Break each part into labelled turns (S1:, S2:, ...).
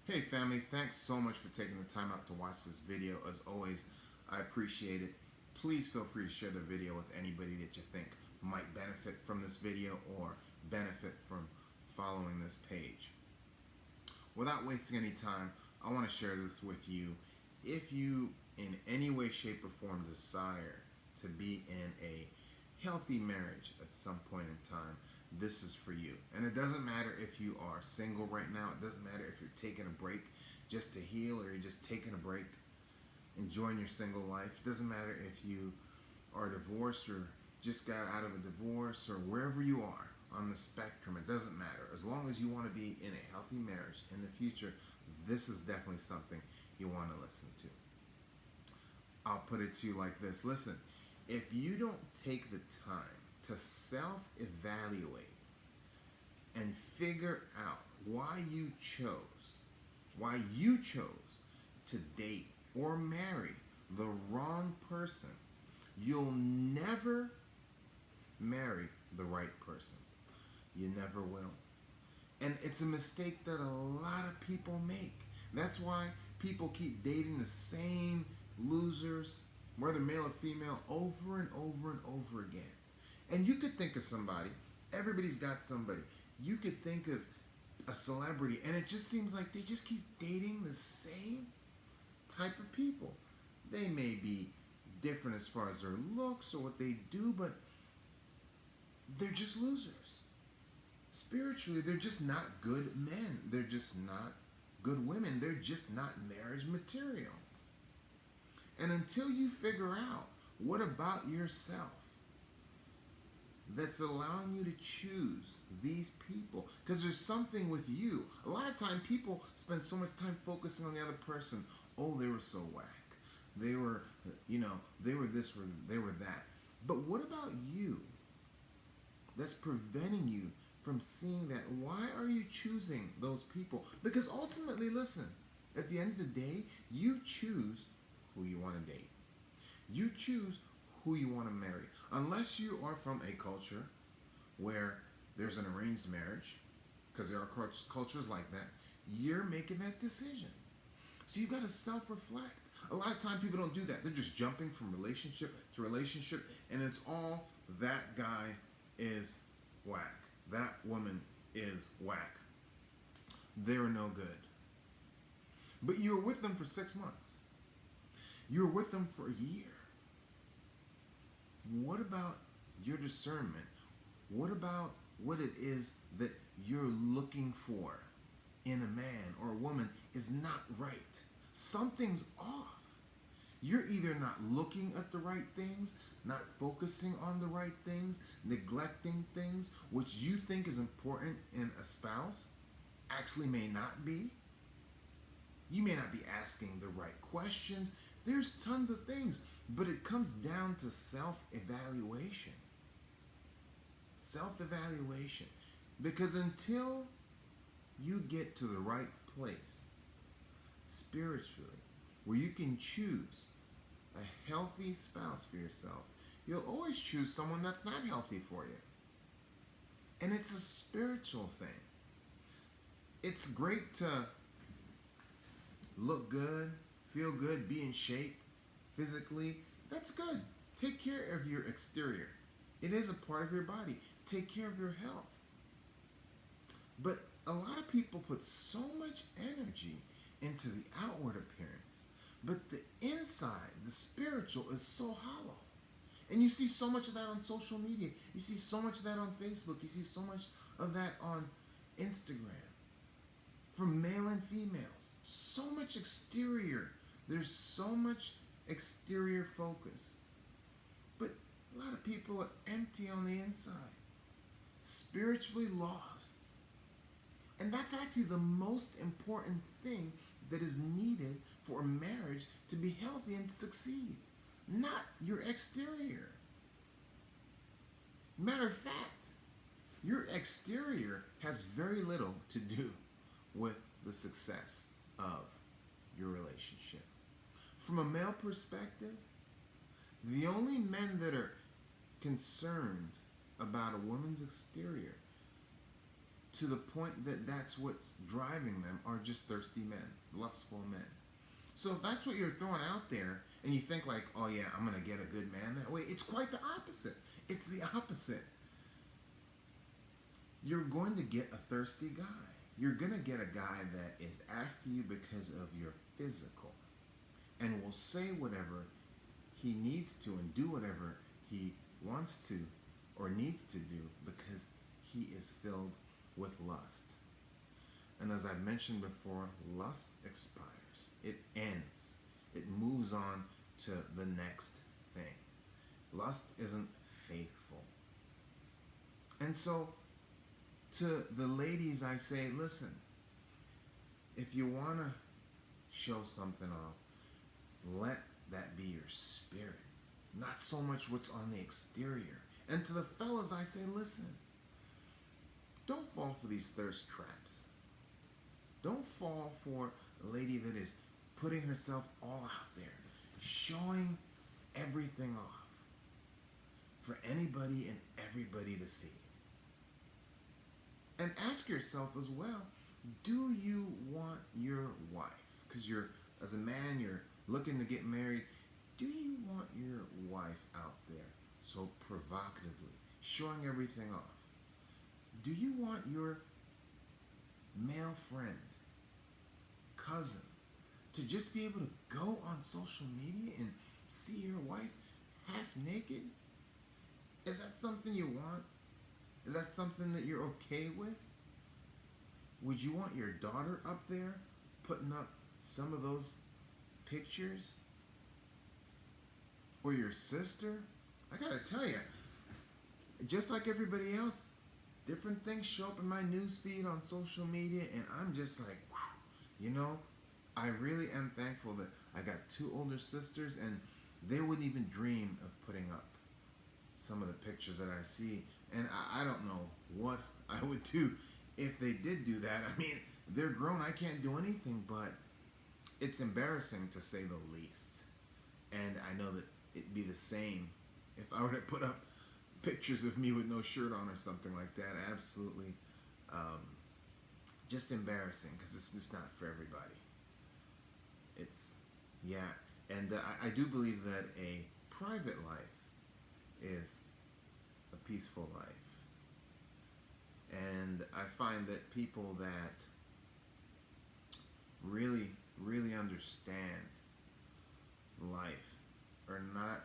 S1: Hey family, thanks so much for taking the time out to watch this video. As always, I appreciate it. Please feel free to share the video with anybody that you think might benefit from this video or benefit from following this page. Without wasting any time, I want to share this with you. If you in any way, shape, or form desire to be in a healthy marriage at some point in time, this is for you. And it doesn't matter if you are single right now. It doesn't matter if you're taking a break just to heal or you're just taking a break, enjoying your single life. It doesn't matter if you are divorced or just got out of a divorce or wherever you are on the spectrum. It doesn't matter. As long as you want to be in a healthy marriage in the future, this is definitely something you want to listen to. I'll put it to you like this. Listen, if you don't take the time to self-evaluate and figure out why you chose to date or marry the wrong person, you'll never marry the right person. You never will. And it's a mistake that a lot of people make. That's why people keep dating the same losers, whether male or female, over and over and over again. And you could think of somebody, everybody's got somebody. You could think of a celebrity, and it just seems like they just keep dating the same type of people. They may be different as far as their looks or what they do, but they're just losers. Spiritually, they're just not good men. They're just not good women. They're just not marriage material. And until you figure out what about yourself that's allowing you to choose these people, because there's something with you. A lot of time people spend so much time focusing on the other person. Oh, they were so whack. They were, they were this, or they were that. But what about you that's preventing you from seeing that? Why are you choosing those people? Because ultimately, listen, at the end of the day, you choose who you want to date. You choose who you want to marry. Unless you are from a culture where there's an arranged marriage, because there are cultures like that, you're making that decision. So you've got to self-reflect. A lot of time people don't do that. They're just jumping from relationship to relationship, and it's all that guy is whack. That woman is whack. They're no good. But you were with them for 6 months. You were with them for a year. What about your discernment? What about what it is that you're looking for in a man or a woman is not right? Something's off. You're either not looking at the right things, not focusing on the right things, neglecting things which you think is important in a spouse, actually may not be. You may not be asking the right questions. There's tons of things, but it comes down to self-evaluation. Self-evaluation. Because until you get to the right place spiritually, where you can choose a healthy spouse for yourself, you'll always choose someone that's not healthy for you. And it's a spiritual thing. It's great to look good, feel good, be in shape physically. That's good. Take care of your exterior. It is a part of your body. Take care of your health. But a lot of people put so much energy into the outward appearance, but the inside, the spiritual, is so hollow. And you see so much of that on social media. You see so much of that on Facebook. You see so much of that on Instagram. From male and females. So much exterior. There's so much exterior focus. But a lot of people are empty on the inside. Spiritually lost. And that's actually the most important thing that is needed for a marriage to be healthy and succeed. Not your exterior. Matter of fact, your exterior has very little to do with the success of your relationship. From a male perspective, the only men that are concerned about a woman's exterior to the point that that's what's driving them are just thirsty men, lustful men. So if that's what you're throwing out there and you think like, oh yeah, I'm going to get a good man that way, it's quite the opposite. It's the opposite. You're going to get a thirsty guy. You're going to get a guy that is after you because of your physical and will say whatever he needs to and do whatever he wants to or needs to do because he is filled with lust. And as I've mentioned before, lust expires. It ends. It moves on to the next thing. Lust isn't faithful. And so, to the ladies, I say, listen, if you want to show something off, let that be your spirit, not so much what's on the exterior. And to the fellas, I say, listen, don't fall for these thirst traps. Don't fall for a lady that is putting herself all out there, showing everything off for anybody and everybody to see. And ask yourself as well, do you want your wife, because you're, as a man, you're looking to get married, do you want your wife out there so provocatively, showing everything off? Do you want your male friend, cousin, to just be able to go on social media and see your wife half naked? Is that something you want? Is that something that you're okay with? Would you want your daughter up there putting up some of those pictures? Or your sister? I gotta tell you, just like everybody else, different things show up in my newsfeed on social media, and I'm just like, whew, you know, I really am thankful that I got two older sisters, and they wouldn't even dream of putting up some of the pictures that I see. And I don't know what I would do if they did do that. I mean, they're grown. I can't do anything, but it's embarrassing to say the least. And I know that it'd be the same if I were to put up pictures of me with no shirt on or something like that. Absolutely just embarrassing, because it's just not for everybody. It's, yeah. And I do believe that a private life is a peaceful life. And I find that people that really, really understand life are not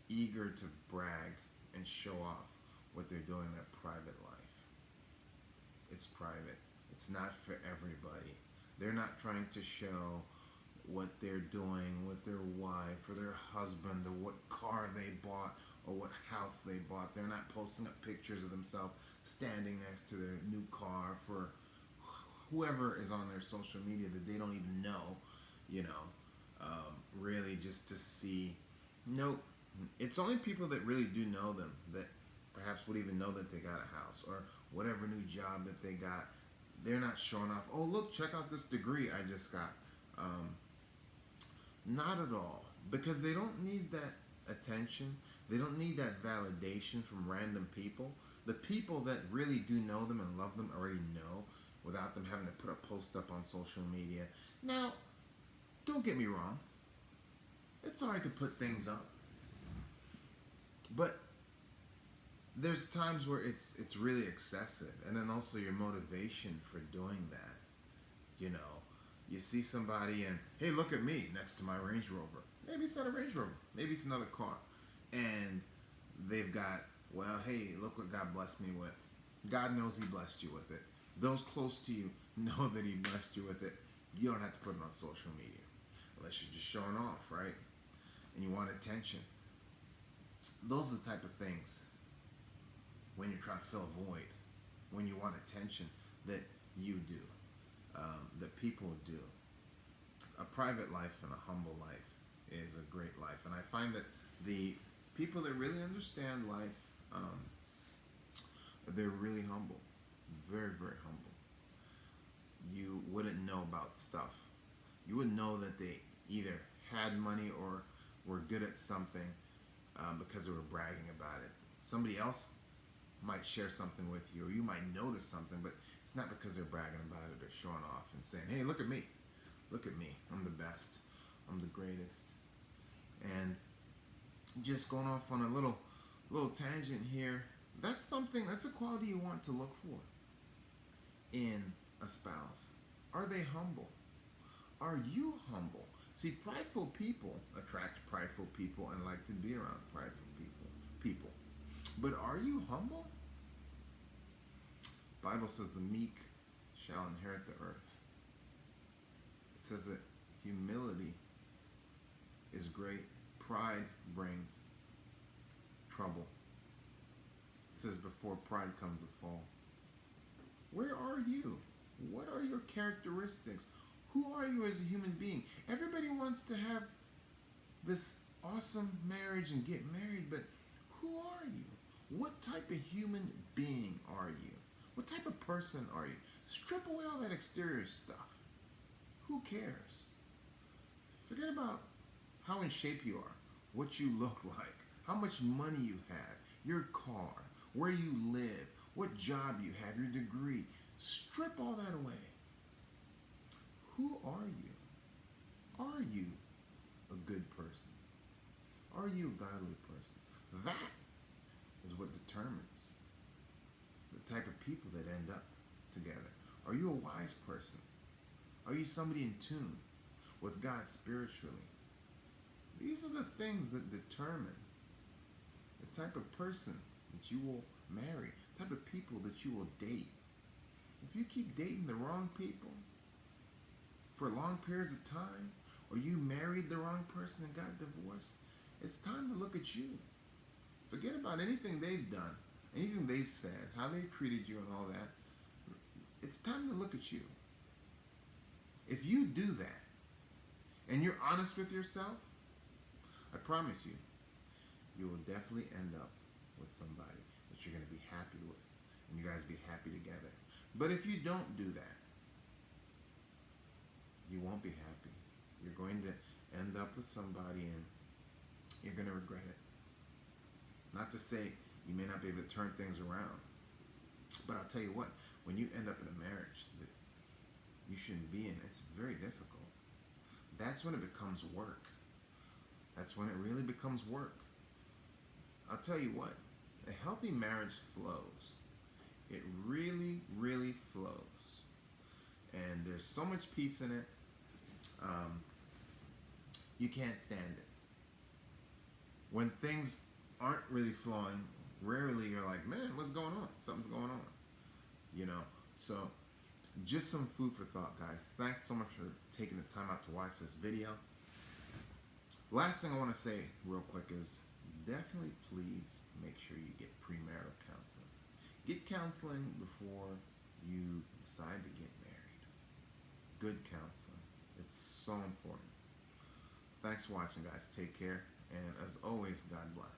S1: eager to brag and show off what they're doing in their private life. It's private. It's not for everybody. They're not trying to show what they're doing with their wife or their husband or what car they bought or what house they bought. They're not posting up pictures of themselves standing next to their new car for whoever is on their social media that they don't even know, you know, really just to see. Nope. It's only people that really do know them that perhaps would even know that they got a house or whatever new job that they got. They're not showing off, oh, look, check out this degree I just got. Not at all. Because they don't need that attention. They don't need that validation from random people. The people that really do know them and love them already know without them having to put a post up on social media. Now, don't get me wrong. It's alright to put things up. But there's times where it's really excessive. And then also your motivation for doing that. You know, you see somebody and, hey, look at me next to my Range Rover. Maybe it's not a Range Rover. Maybe it's another car. And they've got, well, hey, look what God blessed me with. God knows He blessed you with it. Those close to you know that He blessed you with it. You don't have to put it on social media. Unless you're just showing off, right? And you want attention. Those are the type of things when you're trying to fill a void, when you want attention, that you do. That people do. A private life and a humble life is a great life. And I find that the people that really understand life, they're really humble. Very, very humble. You wouldn't know about stuff. You wouldn't know that they either had money or were good at something because they were bragging about it. Somebody else might share something with you, or you might notice something, but it's not because they're bragging about it or showing off and saying, hey, look at me. Look at me. I'm the best. I'm the greatest. And just going off on a little tangent here, that's a quality you want to look for in a spouse. Are they humble? Are you humble? See, prideful people attract prideful people and like to be around prideful people. But are you humble? The Bible says the meek shall inherit the earth. It says that humility is great. Pride brings trouble. It says before pride comes the fall. Where are you? What are your characteristics? Who are you as a human being? Everybody wants to have this awesome marriage and get married, but who are you? What type of human being are you? What type of person are you? Strip away all that exterior stuff. Who cares? Forget about how in shape you are, what you look like, how much money you have, your car, where you live, what job you have, your degree. Strip all that away. Who are you? Are you a good person? Are you a godly person? That is what determines the type of people that end up together. Are you a wise person? Are you somebody in tune with God spiritually? These are the things that determine the type of person that you will marry, the type of people that you will date. If you keep dating the wrong people for long periods of time, or you married the wrong person and got divorced, it's time to look at you. Forget about anything they've done, anything they've said, how they've treated you and all that. It's time to look at you. If you do that, and you're honest with yourself, I promise you, you will definitely end up with somebody that you're going to be happy with, and you guys be happy together. But if you don't do that, you won't be happy. You're going to end up with somebody and you're going to regret it. Not to say you may not be able to turn things around, but I'll tell you what, when you end up in a marriage that you shouldn't be in, it's very difficult. That's when it becomes work. That's when it really becomes work. I'll tell you what, a healthy marriage flows. It really, really flows. And there's so much peace in it. You can't stand it. When things aren't really flowing, rarely you're like, man, what's going on? Something's going on. You know? So, just some food for thought, guys. Thanks so much for taking the time out to watch this video. Last thing I want to say real quick is definitely please make sure you get premarital counseling. Get counseling before you decide to get married. Good counseling. It's so important. Thanks for watching, guys. Take care. And as always, God bless.